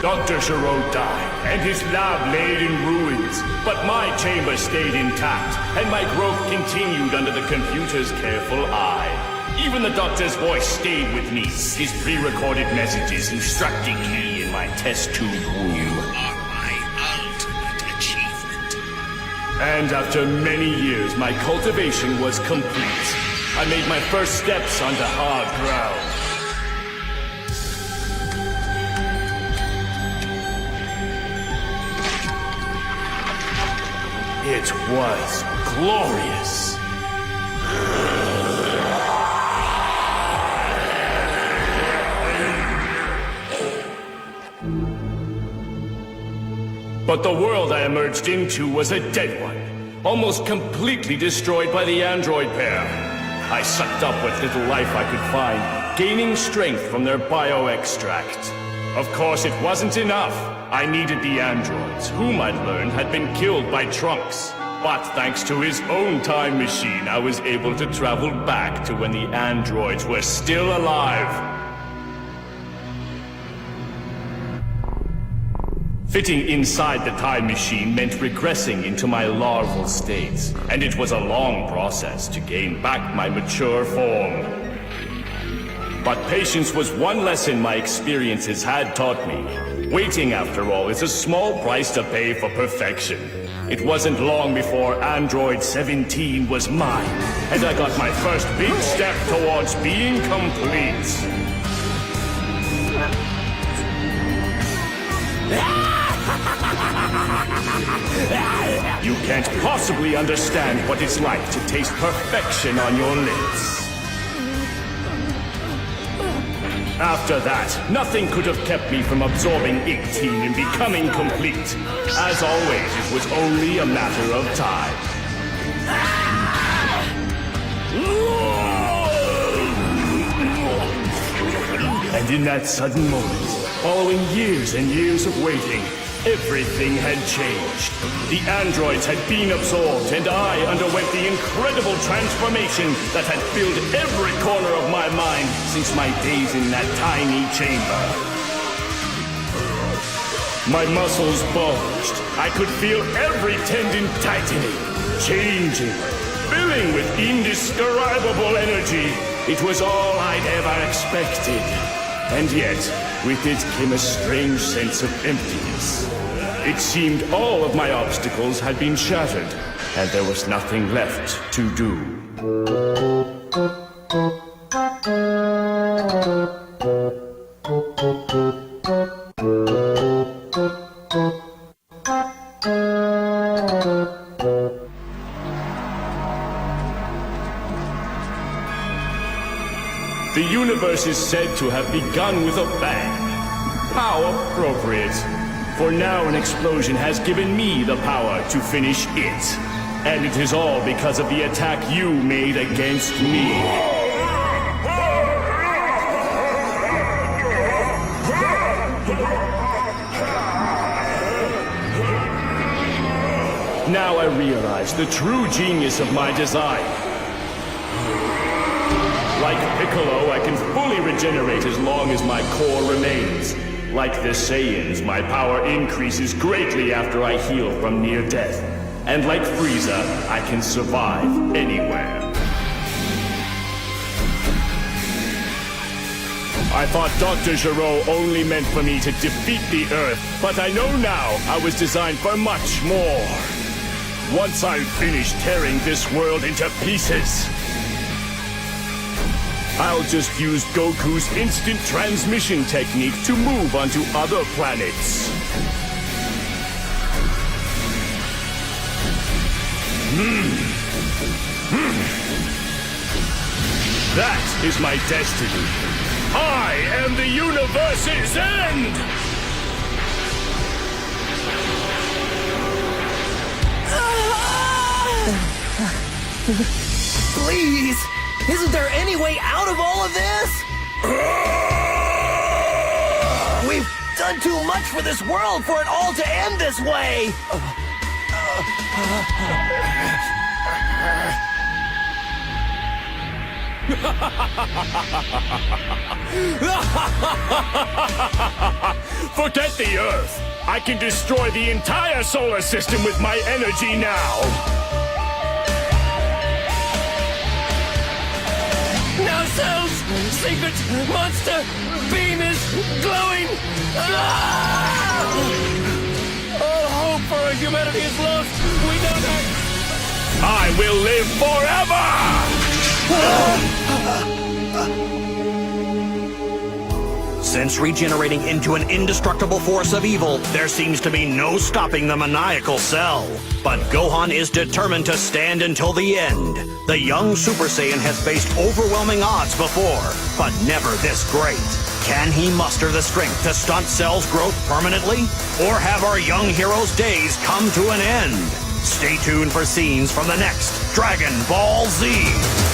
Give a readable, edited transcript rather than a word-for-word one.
Dr. Giraud died, and his lab laid in ruins. But my chamber stayed intact, and my growth continued under the computer's careful eye. Even the doctor's voice stayed with me, his pre-recorded messages instructing me in my test tube room. You are my ultimate achievement. And after many years, my cultivation was complete. I made my first steps onto hard ground. It was glorious. But the world I emerged into was a dead one, almost completely destroyed by the android pair. I sucked up what little life I could find, gaining strength from their bioextract. Of course, it wasn't enough. I needed the androids, whom I'd learned had been killed by Trunks. But thanks to his own time machine, I was able to travel back to when the androids were still alive. Fitting inside the time machine meant regressing into my larval states, and it was a long process to gain back my mature form. But patience was one lesson my experiences had taught me. Waiting, after all, is a small price to pay for perfection. It wasn't long before Android 17 was mine, and I got my first big step towards being complete. You can't possibly understand what it's like to taste perfection on your lips. After that, nothing could have kept me from absorbing 18 and becoming complete. As always, it was only a matter of time. And in that sudden moment, following years and years of waiting, everything had changed. The androids had been absorbed, and I underwent the incredible transformation that had filled every corner of my mind since my days in that tiny chamber. My muscles bulged. I could feel every tendon tightening, changing, filling with indescribable energy. It was all I'd ever expected. And yet, with it came a strange sense of emptiness. It seemed all of my obstacles had been shattered, and there was nothing left to do. The universe is said to have begun with a bang. How appropriate. For now an explosion has given me the power to finish it. And it is all because of the attack you made against me. Now I realize the true genius of my design. Like Piccolo, I can fully regenerate as long as my core remains. Like the Saiyans, my power increases greatly after I heal from near death. And like Frieza, I can survive anywhere. I thought Dr. Giraud only meant for me to defeat the Earth, but I know now I was designed for much more. Once I'm finished tearing this world into pieces, I'll just use Goku's instant transmission technique to move onto other planets. That is my destiny. I am the universe's end! Please! Isn't there any way out of all of this? We've done too much for this world for it all to end this way! Forget the Earth. I can destroy the entire solar system with my energy now. Now Cell's secret monster beam is glowing! Ah! All hope for humanity is lost! We know that! I will live forever! Since regenerating into an indestructible force of evil, there seems to be no stopping the maniacal Cell. But Gohan is determined to stand until the end. The young Super Saiyan has faced overwhelming odds before, but never this great. Can he muster the strength to stunt Cell's growth permanently? Or have our young hero's days come to an end? Stay tuned for scenes from the next Dragon Ball Z.